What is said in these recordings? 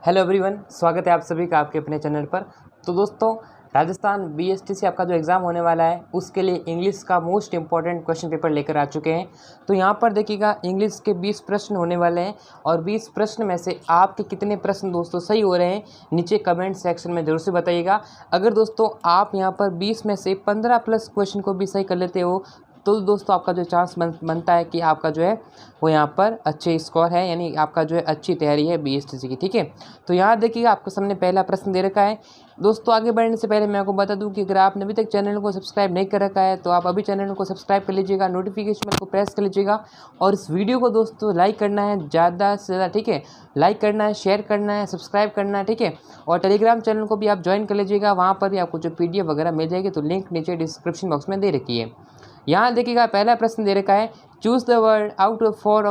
Hello everyone, स्वागत है आप सभी का आपके अपने चैनल पर। तो दोस्तों, राजस्थान बीएसटीसी आपका जो एग्ज़ाम होने वाला है उसके लिए इंग्लिश का मोस्ट इंपॉर्टेंट क्वेश्चन पेपर लेकर आ चुके हैं। तो यहाँ पर देखिएगा इंग्लिश के 20 प्रश्न होने वाले हैं और 20 प्रश्न में से आपके कितने प्रश्न दोस्तों सही हो रहे हैं नीचे कमेंट सेक्शन में ज़रूर से बताइएगा। अगर दोस्तों आप यहाँ पर 20 में से 15 प्लस क्वेश्चन को भी सही कर लेते हो तो दोस्तों आपका जो चांस बनता है कि आपका जो है वो यहाँ पर अच्छे स्कोर है, यानी आपका जो है अच्छी तैयारी है बीएसटीसी की। ठीक है, तो यहाँ देखिएगा आपके सामने पहला प्रश्न दे रखा है। दोस्तों आगे बढ़ने से पहले मैं आपको बता दूं कि अगर आपने अभी तक चैनल को सब्सक्राइब नहीं कर रखा है तो आप अभी चैनल को सब्सक्राइब कर लीजिएगा, नोटिफिकेशन बेल को प्रेस कर लीजिएगा और इस वीडियो को दोस्तों लाइक करना है ज़्यादा से ज़्यादा। ठीक है, लाइक करना है, शेयर करना है, सब्सक्राइब करना है। ठीक है, और टेलीग्राम चैनल को भी आप ज्वाइन कर लीजिएगा, वहाँ पर भी आपको जो PDF वगैरह मिल जाएगी, तो लिंक नीचे डिस्क्रिप्शन बॉक्स में दे रखी है। यहाँ देखिएगा पहला प्रश्न दे रखा है, choose the word out of 4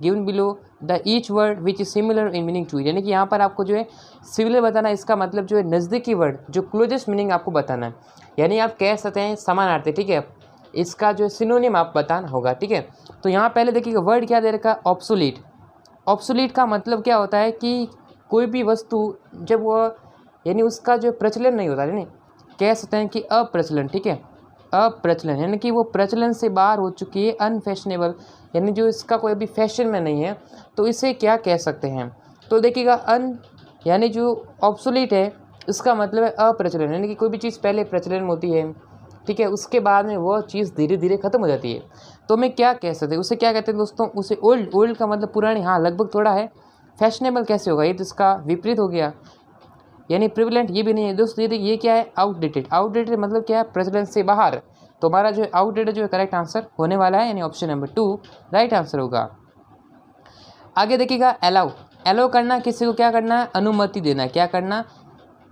given below the each word which is similar in meaning to, यानी कि यहाँ पर आपको जो है सिमिलर बताना है, इसका मतलब जो है नज़दीकी वर्ड जो क्लोजेस्ट मीनिंग आपको बताना है, यानी आप कह सकते हैं समानार्थी। ठीक है, इसका जो है सिनोनिम आप बताना होगा। ठीक है, तो यहाँ पहले देखिएगा वर्ड क्या दे रखा है, ऑब्सोलीट। ऑब्सोलीट का मतलब क्या होता है कि कोई भी वस्तु जब वह यानी उसका जो प्रचलन नहीं होता, यानी कह सकते हैं कि अप्रचलन। ठीक है, अप्रचलन यानी कि वो प्रचलन से बाहर हो चुकी है, अनफैशनेबल, यानी जो इसका कोई अभी फैशन में नहीं है, तो इसे क्या कह सकते हैं। तो देखिएगा यानी जो ऑब्सोलीट है इसका मतलब है अप्रचलन, यानी कि कोई भी चीज़ पहले प्रचलन में होती है, ठीक है, उसके बाद में वह चीज़ धीरे धीरे ख़त्म हो जाती है, तो मैं क्या कह सकते हैं, उसे क्या कहते हैं दोस्तों, उसे ओल्ड। ओल्ड का मतलब पुरानी, हाँ लगभग थोड़ा है। फैशनेबल कैसे होगा, ये तो इसका विपरीत हो गया, यानी प्रिविलेंट ये भी नहीं है दोस्तों। ये देखिए ये क्या है, आउटडेटेड। आउटडेटेड मतलब क्या है, प्रचलन से बाहर। तो हमारा जो आउटडेटेड जो है करेक्ट आंसर होने वाला है, यानी ऑप्शन नंबर 2 राइट आंसर होगा। आगे देखिएगा अलाउ। अलाउ करना, किसी को क्या करना है, अनुमति देना। क्या करना,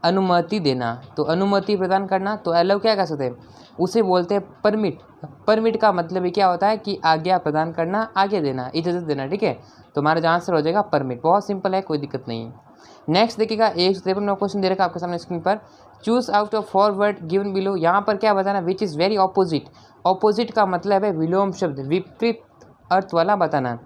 अनुमति देना, तो अनुमति प्रदान करना। तो अलाउ क्या कह सकते हैं, उसे बोलते हैं परमिट। परमिट का मतलब ये क्या होता है कि आज्ञा प्रदान करना, आगे देना, इजाज़त देना। ठीक है, तो हमारा जो आंसर हो जाएगा परमिट। बहुत सिंपल है, कोई दिक्कत नहीं है। नेक्स्ट देखिएगा 153 क्वेश्चन दे रखा है आपके सामने स्क्रीन पर, choose out of 4 word given below. यहाँ पर क्या बताना, which is very opposite. Opposite का मतलब है विलोम शब्द, विपरीत अर्थ वाला बताना।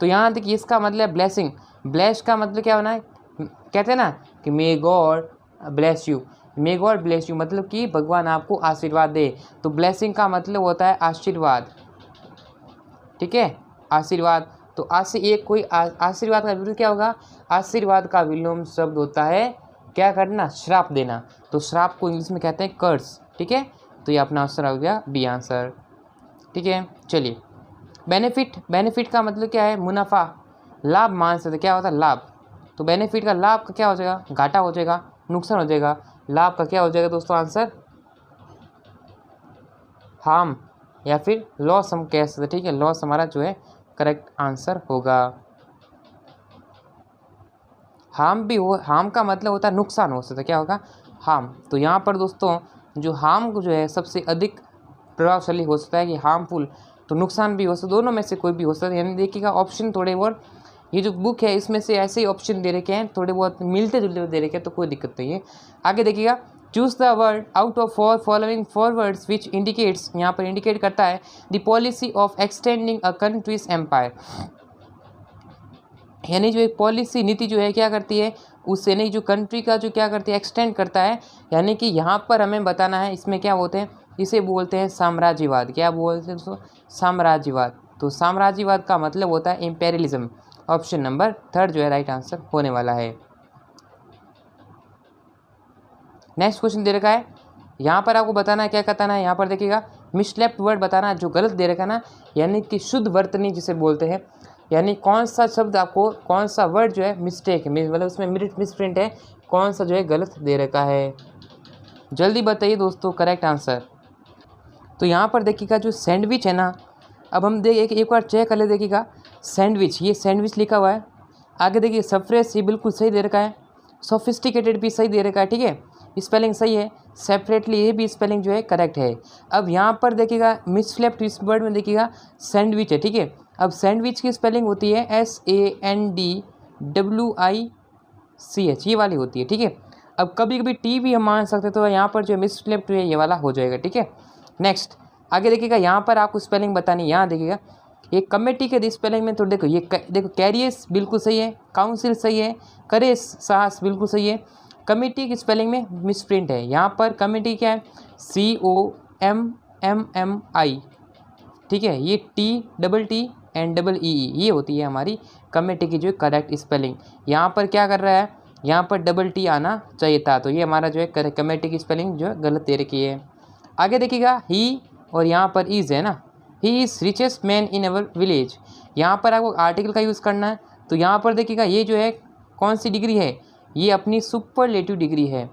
तो यहाँ देखिए इसका मतलब ब्लेसिंग। ब्लेस का मतलब क्या होना है, कहते हैं ना कि may God bless you. May God bless you मतलब कि भगवान आपको आशीर्वाद दे। तो ब्लेसिंग का मतलब होता है आशीर्वाद। ठीक है, आशीर्वाद। तो आशीर्वाद का विरोध क्या होगा, आशीर्वाद का विलोम शब्द होता है क्या करना, श्राप देना। तो श्राप को इंग्लिश में कहते हैं कर्स। ठीक है, तो ये अपना आंसर हो गया बी आंसर। ठीक है, चलिए बेनिफिट। बेनिफिट का मतलब क्या है, मुनाफा, लाभ मान सकते, क्या होता है लाभ। तो बेनिफिट का लाभ का क्या हो जाएगा, घाटा हो जाएगा, नुकसान हो जाएगा। लाभ का क्या हो जाएगा दोस्तों आंसर, हार्म या फिर लॉस हम कह सकते। ठीक है, लॉस हमारा जो है करेक्ट आंसर होगा। हार्म भी हो, हार्म का मतलब होता है नुकसान हो सकता है, क्या होगा हार्म। तो यहाँ पर दोस्तों जो हार्म जो है सबसे अधिक प्रभावशाली हो सकता है कि हार्मफुल, तो नुकसान भी हो सकता, दोनों में से कोई भी हो सकता है। यानी देखिएगा ऑप्शन थोड़े बहुत, ये जो बुक है इसमें से ऐसे ही ऑप्शन दे रखे हैं, थोड़े बहुत मिलते जुलते दे रखे हैं, तो कोई दिक्कत नहीं है। आगे देखिएगा, choose the word out of 4 following 4 words which indicates, यहाँ पर इंडिकेट करता है the policy of extending a country's empire. यानी जो एक पॉलिसी नीति जो है क्या करती है, उस यानी जो कंट्री का जो क्या करती है, एक्सटेंड करता है। यानी कि यहाँ पर हमें बताना है इसमें क्या बोलते हैं, इसे बोलते हैं साम्राज्यवाद। क्या बोलते हैं दोस्तों, साम्राज्यवाद। तो साम्राज्यवाद का मतलब होता है इम्पेरियलिज्म। ऑप्शन नंबर 3 जो है राइट आंसर होने वाला है। नेक्स्ट क्वेश्चन दे रखा है, यहाँ पर आपको बताना है, क्या बताना है, यहाँ पर देखिएगा मिसलेप्ट वर्ड बताना है, जो गलत दे रखा है ना, यानी कि शुद्ध वर्तनी जिसे बोलते हैं, यानी कौन सा शब्द आपको, कौन सा वर्ड जो है मिस्टेक है, मतलब उसमें मिसप्रिंट है, कौन सा जो है गलत दे रखा है, जल्दी बताइए दोस्तों करेक्ट आंसर। तो यहाँ पर देखिएगा जो सैंडविच है ना, अब हम एक बार चेक कर ले, देखिएगा सैंडविच, ये सैंडविच लिखा हुआ है। आगे देखिए सफ्रेश, ये बिल्कुल सही दे रखा है। सोफिस्टिकेटेड भी सही दे रखा है। ठीक है, स्पेलिंग सही है। सेपरेटली ये भी स्पेलिंग जो है करेक्ट है। अब यहाँ पर देखिएगा मिसफ्लेप्ट इस वर्ड में देखिएगा सैंडविच है। ठीक है, अब सैंडविच की स्पेलिंग होती है SANDWICH, ये वाली होती है। ठीक है, अब कभी कभी टी भी हम मान सकते, तो यहाँ पर जो मिसफ्लेप्ट है ये वाला हो जाएगा। ठीक है, नेक्स्ट आगे देखिएगा, यहाँ पर आपको स्पेलिंग बतानी, यहाँ देखिएगा ये कमेटी के स्पेलिंग में तो देखो ये देखो कैरियस बिल्कुल सही है, काउंसिल सही है, करेस साहस बिल्कुल सही है। कमेटी की स्पेलिंग में मिसप्रिंट है। यहाँ पर कमेटी क्या है, COMMMI, ठीक है, ये TTT ये होती है हमारी कमेटी की जो करेक्ट स्पेलिंग। यहाँ पर क्या कर रहा है, यहाँ पर TT आना चाहिए था, तो ये हमारा जो है कमेटी की स्पेलिंग जो है गलत दे रखी है। आगे देखिएगा ही और यहाँ पर इज़ है ना, he is richest man in our village. यहाँ पर आपको आर्टिकल का यूज़ करना है, तो यहाँ पर देखिएगा ये जो है कौन सी डिग्री है, ये अपनी सुपरलेटिव डिग्री है,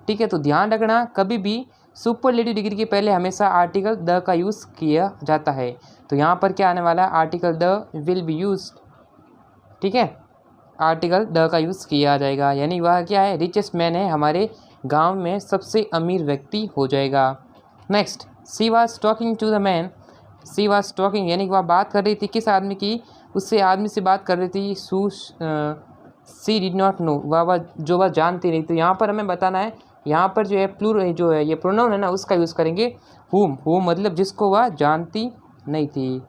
ठीक है। तो ध्यान रखना कभी भी सुपरलेटिव डिग्री के पहले हमेशा आर्टिकल द का यूज़ किया जाता है। तो यहाँ पर क्या आने वाला है, article the will be use, ठीक है, आर्टिकल द का यूज़ किया जाएगा, यानी वह क्या है, रिचेस्ट मैन है, हमारे गांव में सबसे अमीर व्यक्ति हो जाएगा। Next, she was talking to the man, she was talking यानी कि वह बात कर रही थी किस आदमी की, उससे आदमी से बात कर रही थी। सी डिड नॉट नो, वह जानती नहीं। तो यहाँ पर हमें बताना है, यहाँ पर जो है प्लूरल जो है ये प्रोनाउन है ना, उसका यूज़ करेंगे हुम मतलब जिसको वह जानती नहीं थी,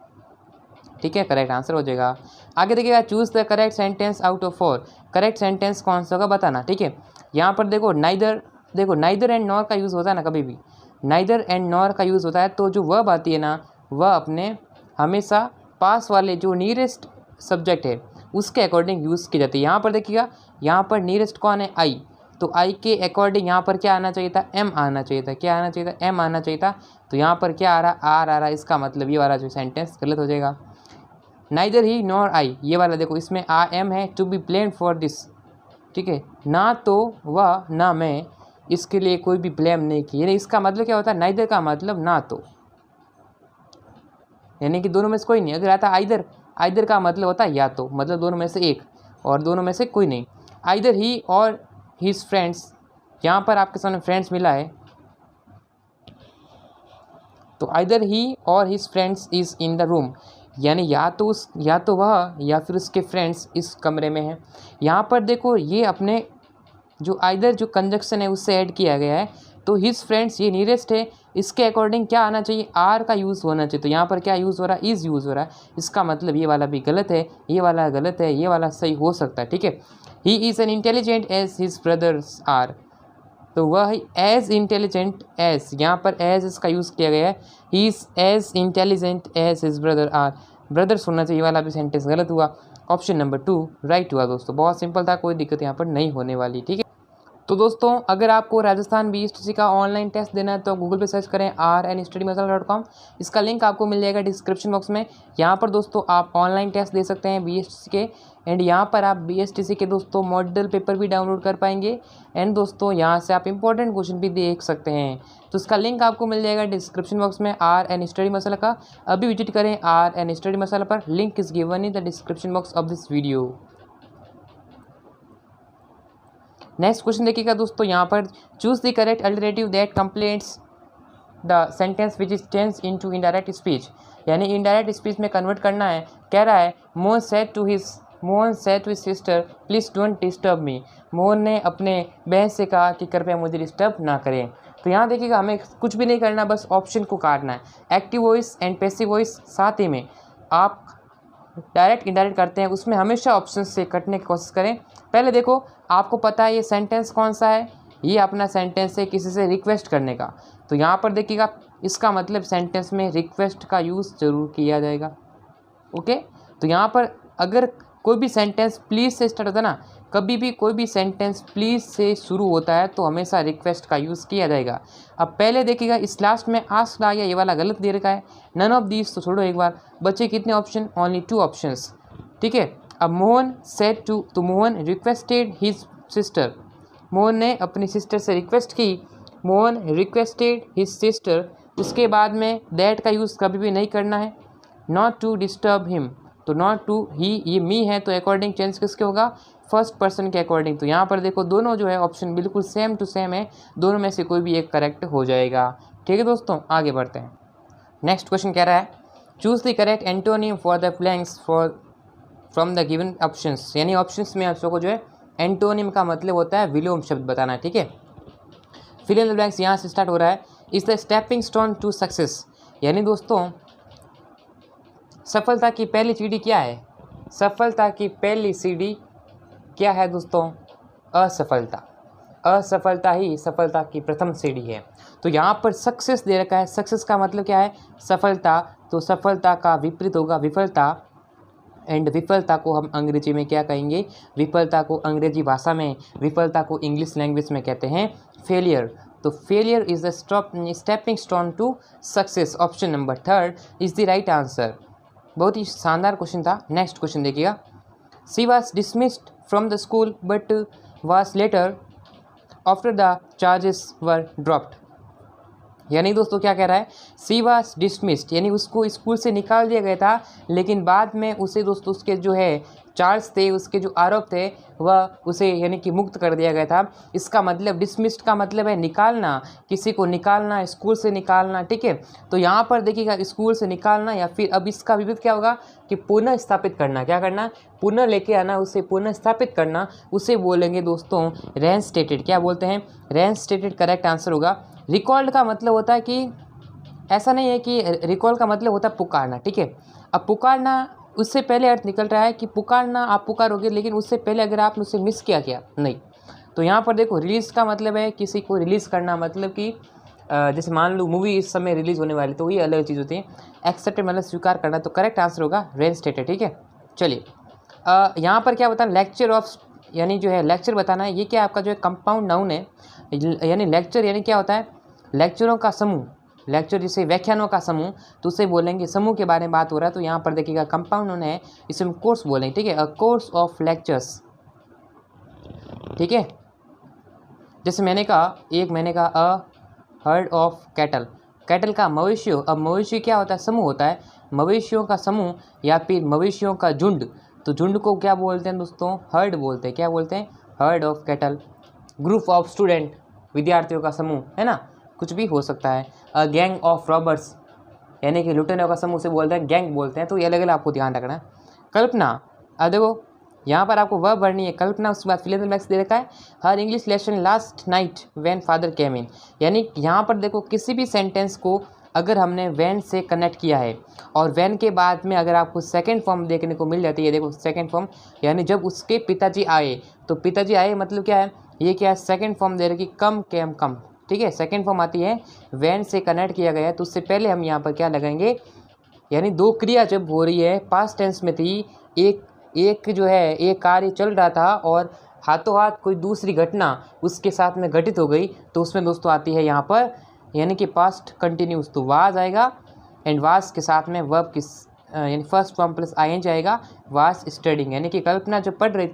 ठीक है, करेक्ट आंसर हो जाएगा। आगे देखिएगा, choose the correct sentence out of 4, correct sentence कौन सा होगा बताना, ठीक है। यहाँ पर देखो नाइदर एंड नॉर का यूज़ होता है ना, कभी भी नाइदर एंड नॉर का यूज़ होता है, तो जो वर्ब आती है ना, वह अपने हमेशा पास वाले जो नियरेस्ट सब्जेक्ट है उसके अकॉर्डिंग यूज़ की जाती है। यहाँ पर देखिएगा, यहाँ पर नियरेस्ट कौन है, आई, तो आई के अकॉर्डिंग यहाँ पर क्या आना चाहिए था, एम आना चाहिए था, क्या आना चाहिए था, एम आना चाहिए था। तो यहाँ पर क्या आ रहा, आर आ रहा, इसका मतलब ये वाला जो सेंटेंस गलत हो जाएगा। नाइदर ही नॉर आई, ये वाला देखो इसमें एम है, to be blamed for this, ठीक है, ना तो वह ना मैं, इसके लिए कोई भी ब्लेम नहीं की, यानी इसका मतलब क्या होता है, नाइदर का मतलब ना तो, यानी कि दोनों में से कोई नहीं। अगर आता आइदर का मतलब होता है या तो, मतलब दोनों में से एक, और दोनों में से कोई नहीं। आइदर ही और हिज फ्रेंड्स, यहाँ पर आपके सामने फ्रेंड्स मिला है, तो आइदर ही और his friends is in the room, यानी या तो वह या फिर उसके फ्रेंड्स इस कमरे में हैं। यहाँ पर देखो ये अपने जो आइदर जो कंजक्शन है उससे ऐड किया गया है, तो हिज फ्रेंड्स ये नियरेस्ट है, इसके अकॉर्डिंग क्या आना चाहिए, आर का यूज़ होना चाहिए। तो यहाँ पर क्या यूज़ हो रहा है, इज़ यूज़ हो रहा है, इसका मतलब ये वाला भी गलत है, ये वाला गलत है, ये वाला सही हो सकता है, ठीक है। He is an intelligent as his brothers are, तो वह एज इंटेलिजेंट एज, यहाँ पर एज इसका यूज़ किया गया है, he is as intelligent as his brother are, brothers होना चाहिए, वाला भी सेंटेंस गलत हुआ। ऑप्शन नंबर 2 राइट हुआ दोस्तों, बहुत सिंपल था, कोई दिक्कत यहाँ पर नहीं होने वाली, ठीक है। तो दोस्तों अगर आपको राजस्थान BSTC का ऑनलाइन टेस्ट देना है तो गूगल पे सर्च करें rnstudymasala.com, इसका लिंक आपको मिल जाएगा डिस्क्रिप्शन बॉक्स में। यहाँ पर दोस्तों आप ऑनलाइन टेस्ट दे सकते हैं BSTC के, एंड यहाँ पर आप BSTC के दोस्तों मॉडल पेपर भी डाउनलोड कर पाएंगे, एंड दोस्तों यहाँ से आप इंपॉर्टेंट क्वेश्चन भी देख सकते हैं। तो इसका लिंक आपको मिल जाएगा डिस्क्रिप्शन बॉक्स में rnstudymasala का, अभी विजिट करें rnstudymasala पर, link is given in the description box of this video. Next question देखिएगा दोस्तों, यहाँ पर choose the correct alternative that completes the sentence which is change into indirect speech, यानी इनडायरेक्ट स्पीच में कन्वर्ट करना है। कह रहा है Mohan said to his sister please don't disturb me, Mohan ने अपने बहन से कहा कि कृपया मुझे डिस्टर्ब ना करें। तो यहाँ देखिएगा हमें कुछ भी नहीं करना, बस ऑप्शन को काटना है, active voice and passive voice साथ ही में आप डायरेक्ट इनडायरेक्ट करते हैं, उसमें हमेशा ऑप्शन से कटने की कोशिश करें। पहले देखो आपको पता है ये सेंटेंस कौन सा है, ये अपना सेंटेंस है किसी से रिक्वेस्ट करने का, तो यहाँ पर देखिएगा इसका मतलब सेंटेंस में रिक्वेस्ट का यूज़ ज़रूर किया जाएगा, ओके। तो यहाँ पर अगर कोई भी सेंटेंस प्लीज़ से स्टार्ट होता है ना, कभी भी कोई भी सेंटेंस प्लीज़ से शुरू होता है तो हमेशा रिक्वेस्ट का यूज़ किया जाएगा। अब पहले देखिएगा इस लास्ट में आस्क्ड आ गया, ये वाला गलत दे रखा है, नन ऑफ दीज, तो छोड़ो एक बार, बचे कितने ऑप्शन, ओनली 2 ऑप्शंस, ठीक है। अब मोहन सेड टू, तो Mohan requested his sister, Mohan ने अपनी सिस्टर से रिक्वेस्ट की, मोहन रिक्वेस्टेड हिज सिस्टर, उसके बाद में दैट का यूज़ कभी भी नहीं करना है। नॉट टू डिस्टर्ब हिम, तो नॉट टू ही, ये मी है तो अकॉर्डिंग चेंज किसके होगा, फर्स्ट पर्सन के अकॉर्डिंग। तो यहाँ पर देखो दोनों जो है ऑप्शन बिल्कुल सेम टू सेम है, दोनों में से कोई भी एक करेक्ट हो जाएगा, ठीक है दोस्तों। आगे बढ़ते हैं, नेक्स्ट क्वेश्चन कह रहा है choose the correct antonym for the blanks from the given options, यानी ऑप्शंस में आपको जो है एंटोनिम का मतलब होता है विलोम शब्द बताना है, ठीक है। फिल इन द ब्लैंक्स यहाँ से स्टार्ट हो रहा है, is the stepping stone to success, यानी दोस्तों सफलता की पहली सीढ़ी क्या है? सफलता की पहली सीढ़ी क्या है दोस्तों? असफलता। असफलता ही सफलता की प्रथम सीढ़ी है। तो यहाँ पर सक्सेस दे रखा है। सक्सेस का मतलब क्या है? सफलता। तो सफलता का विपरीत होगा विफलता, एंड विफलता को हम अंग्रेजी में क्या कहेंगे? विफलता को अंग्रेजी भाषा में, विफलता को इंग्लिश लैंग्वेज में कहते हैं फेलियर। तो failure is the stepping stone to success. Option number 3 is the right answer. बहुत ही शानदार क्वेश्चन था। नेक्स्ट क्वेश्चन देखिएगा। She was dismissed from the school but was later after the charges were dropped. यानी दोस्तों क्या कह रहा है? सी वाज डिसमिस्ड, यानी उसको स्कूल से निकाल दिया गया था, लेकिन बाद में उसे दोस्तों उसके जो है चार्ज थे, उसके जो आरोप थे, वह उसे यानी कि मुक्त कर दिया गया था। इसका मतलब डिसमिस्ड का मतलब है निकालना, किसी को निकालना, स्कूल से निकालना। ठीक है, तो यहाँ पर देखिएगा स्कूल से निकालना, या फिर अब इसका विपरीत क्या होगा कि पुनः स्थापित करना। क्या करना? पुनः लेके आना, उसे पुनः स्थापित करना, उसे बोलेंगे दोस्तों रेइंस्टेटेड। क्या बोलते हैं? रेइंस्टेटेड करेक्ट आंसर होगा। रिकॉल्ड का मतलब होता है कि ऐसा नहीं है कि रिकॉल का मतलब होता है पुकारना। ठीक है, अब पुकारना उससे पहले अर्थ निकल रहा है कि पुकारना, आप पुकारोगे, लेकिन उससे पहले अगर आपने उसे मिस किया क्या नहीं। तो यहाँ पर देखो रिलीज़ का मतलब है किसी को रिलीज़ करना, मतलब कि जैसे मान लो मूवी इस समय रिलीज़ होने वाली, तो ये अलग चीज़ होती है। एक्सेप्ट मतलब स्वीकार करना, तो करेक्ट आंसर होगा रेइंस्टेटेड। ठीक है, चलिए यहाँ पर क्या बताना? लेक्चर ऑफ, यानी जो है लेक्चर बताना है। ये क्या आपका जो है कंपाउंड नाउन है, यानी लेक्चर यानी क्या होता है? लेक्चरों का समूह। लेक्चर जिसे व्याख्यानों का समूह, तो उसे बोलेंगे समूह के बारे में बात हो रहा है। तो यहाँ पर देखिएगा कंपाउंड नाउन है, इसे हम कोर्स बोलेंगे। ठीक है, अ कोर्स ऑफ लेक्चर्स। ठीक है, जैसे मैंने कहा a herd of cattle. Cattle का मवेशियों। अब मवेशी क्या होता है? समूह होता है। मवेशियों का समूह या फिर मवेशियों का झुंड, तो झुंड को क्या बोलते हैं दोस्तों? हर्ड बोलते हैं। क्या बोलते हैं? Heard of cattle. Group of student, विद्यार्थियों का समूह, है ना, कुछ भी हो सकता है। अ गैंग ऑफ रॉबर्स, यानी कि लुटेरों का समूह से बोलते हैं, गैंग बोलते हैं। तो ये अलग अलग आपको ध्यान रखना है। कल्पना, अब देखो यहाँ पर आपको वर्ब भरनी है कल्पना, उसके बाद फिल इन द ब्लैंक्स दे रखा है। Her English lesson last night when father came in. यानी यहाँ पर देखो किसी भी सेंटेंस को अगर हमने वैन से कनेक्ट किया है, और वैन के बाद में अगर आपको सेकंड फॉर्म देखने को मिल जाती है, देखो सेकंड फॉर्म, यानी जब उसके पिताजी आए, तो पिताजी आए मतलब क्या है? ये क्या है? सेकंड फॉर्म दे रखी, कम केम कम। ठीक है, सेकंड फॉर्म आती है, वैन से कनेक्ट किया गया है, तो उससे पहले हम यहाँ पर क्या लगाएंगे? यानी दो क्रिया जब हो रही है, पास्ट टेंस में थी, एक जो है एक कार्य चल रहा था और हाथों हाथ कोई दूसरी घटना उसके साथ में घटित हो गई, तो उसमें दोस्तों आती है यहाँ पर यानी कि पास्ट कंटिन्यूस, तो वाज आएगा, एंड वाज के साथ में वर्ब किस यानी फर्स्ट फॉर्म प्लस आईएनजी आएगा, वाज स्टडिंग। यानी कि कल्पना जो पढ़ रही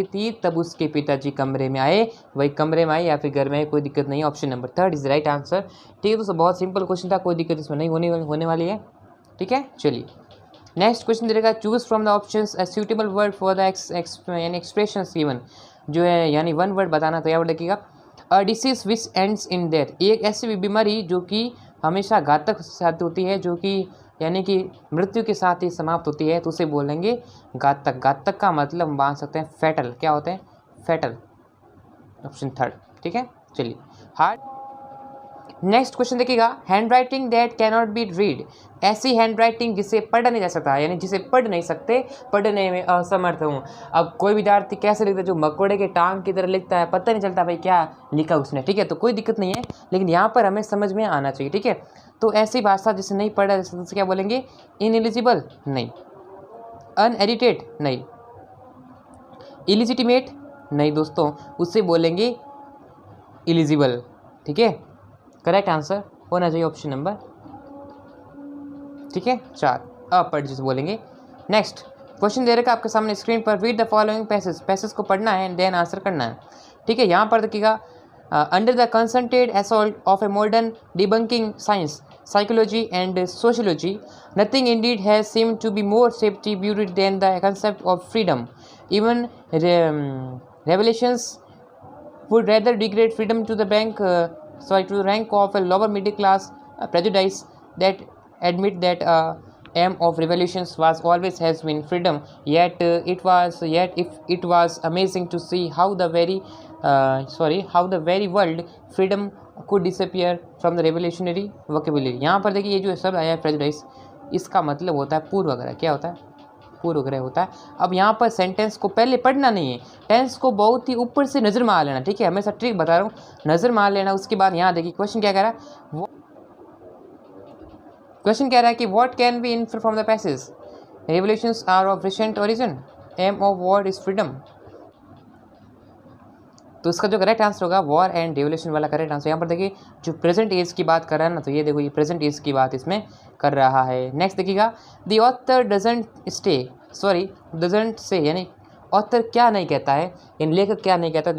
थी तब उसके पिताजी कमरे में आए, वही कमरे में आए या फिर घर में आए, कोई दिक्कत नहीं है। Option number 3 is right answer. ठीक है दोस्तों, बहुत सिंपल क्वेश्चन था, कोई दिक्कत इसमें नहीं होने वाली है। ठीक है, चलिए नेक्स्ट क्वेश्चन दे रहेगा, choose from the options a suitable word for the यानी एक्सप्रेशंस गिवन, जो है यानी वन वर्ड बताना। तो यहाँ पर देखिएगा a disease which ends in death, एक ऐसी बीमारी जो कि हमेशा घातक साथ होती है, जो कि यानी कि मृत्यु के साथ ही समाप्त होती है, तो उसे बोलेंगे घातक। घातक का मतलब हम बांध सकते हैं फैटल। क्या होते हैं? फैटल। ऑप्शन 3। ठीक है, चलिए हार्ट। नेक्स्ट क्वेश्चन देखिएगा, hand writing that cannot be read, ऐसी हैंड राइटिंग जिसे पढ़ा नहीं जा सकता, यानी जिसे पढ़ नहीं सकते, पढ़ने में असमर्थ हूँ। अब कोई विद्यार्थी कैसे लिखता है? जो मकोड़े के टांग की तरह लिखता है, पता नहीं चलता भाई क्या लिखा उसने। ठीक है, तो कोई दिक्कत नहीं है, लेकिन यहाँ पर हमें समझ में आना चाहिए। ठीक है, तो ऐसी भाषा जिसे नहीं पढ़ा जा सकता, क्या बोलेंगे? इनएलिजिबल नहीं, अनएडिटेड नहीं, इलिजिटिमेट नहीं दोस्तों, उससे बोलेंगे इलिजिबल। ठीक है, करेक्ट आंसर होना चाहिए ऑप्शन नंबर, ठीक है, 4 अपढ़ जिसे बोलेंगे। नेक्स्ट क्वेश्चन दे रखा आपके सामने स्क्रीन पर, रीड द फॉलोइंग पैसेज को पढ़ना है एंड देन आंसर करना है। ठीक है, यहाँ पर देखिएगा under the concentrated assault of a modern debunking science, psychology and sociology, nothing indeed has seemed to be more safely buried than the concept of freedom, even revelations would rather degrade freedom to the rank of a lower middle class prejudice that admit that aim of revolutions was always has been freedom, yet it was amazing to see how the very world freedom could disappear from the revolutionary vocabulary। यहाँ पर देखिए ये जो शब्द आया है prejudice, इसका मतलब होता है पूर्वग्रह। क्या होता है? पूर्वग्रह होता है। अब यहाँ पर सेंटेंस को पहले पढ़ना नहीं है, टेंस को बहुत ही ऊपर से नज़र मार लेना, ठीक है, हमेशा ट्रिक बता रहा हूँ, नज़र मार लेना। उसके बाद यहाँ देखिए क्वेश्चन क्या कह रहा है, वो क्वेश्चन कह रहा है कि what can be infer from the passage, revolutions are of recent origin, aim of war is freedom. तो इसका जो करेक्ट आंसर होगा वॉर एंड रेवोल्यूशन वाला करेक्ट आंसर। यहाँ पर देखिए जो प्रेजेंट एज की बात कर रहा है ना, तो ये देखो ये प्रेजेंट एज की बात इसमें कर रहा है। नेक्स्ट देखिएगा, द ऑथर डजंट से, यानी ऑथर क्या नहीं कहता है, यानी लेखक क्या नहीं कहता,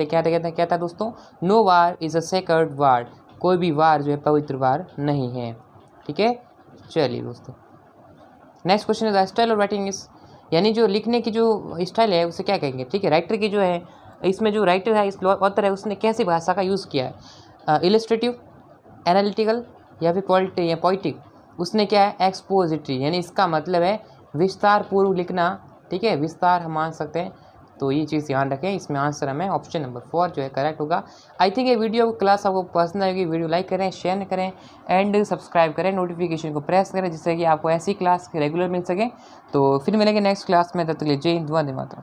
कहता है दोस्तों, no war is a sacred war, कोई भी वार जो है पवित्र वार नहीं है, ठीक है। चलिए दोस्तों, नेक्स्ट क्वेश्चन है the style of writing is, यानी जो लिखने की जो स्टाइल है उसे क्या कहेंगे, ठीक है। राइटर की जो है, इसमें जो राइटर है, इस ऑथर है, उसने कैसी भाषा का यूज़ किया है, इलस्ट्रेटिव, एनालिटिकल या फिर पोइटिक। उसने क्या है, एक्सपोजिटरी, यानी इसका मतलब है विस्तार पूर्व लिखना, ठीक है, विस्तार हम मान सकते हैं। तो ये चीज़ ध्यान रखें, इसमें आंसर हमें ऑप्शन नंबर 4 जो है करेक्ट होगा। आई थिंक ये वीडियो क्लास आपको पसंद आएगी, वीडियो लाइक करें, शेयर करें एंड सब्सक्राइब करें, नोटिफिकेशन को प्रेस करें, जिससे कि आपको ऐसी क्लास रेगुलर मिल सके। तो फिर मिलेंगे नेक्स्ट क्लास में, तब तक के लिए जय हिंद, वंदे मातरम।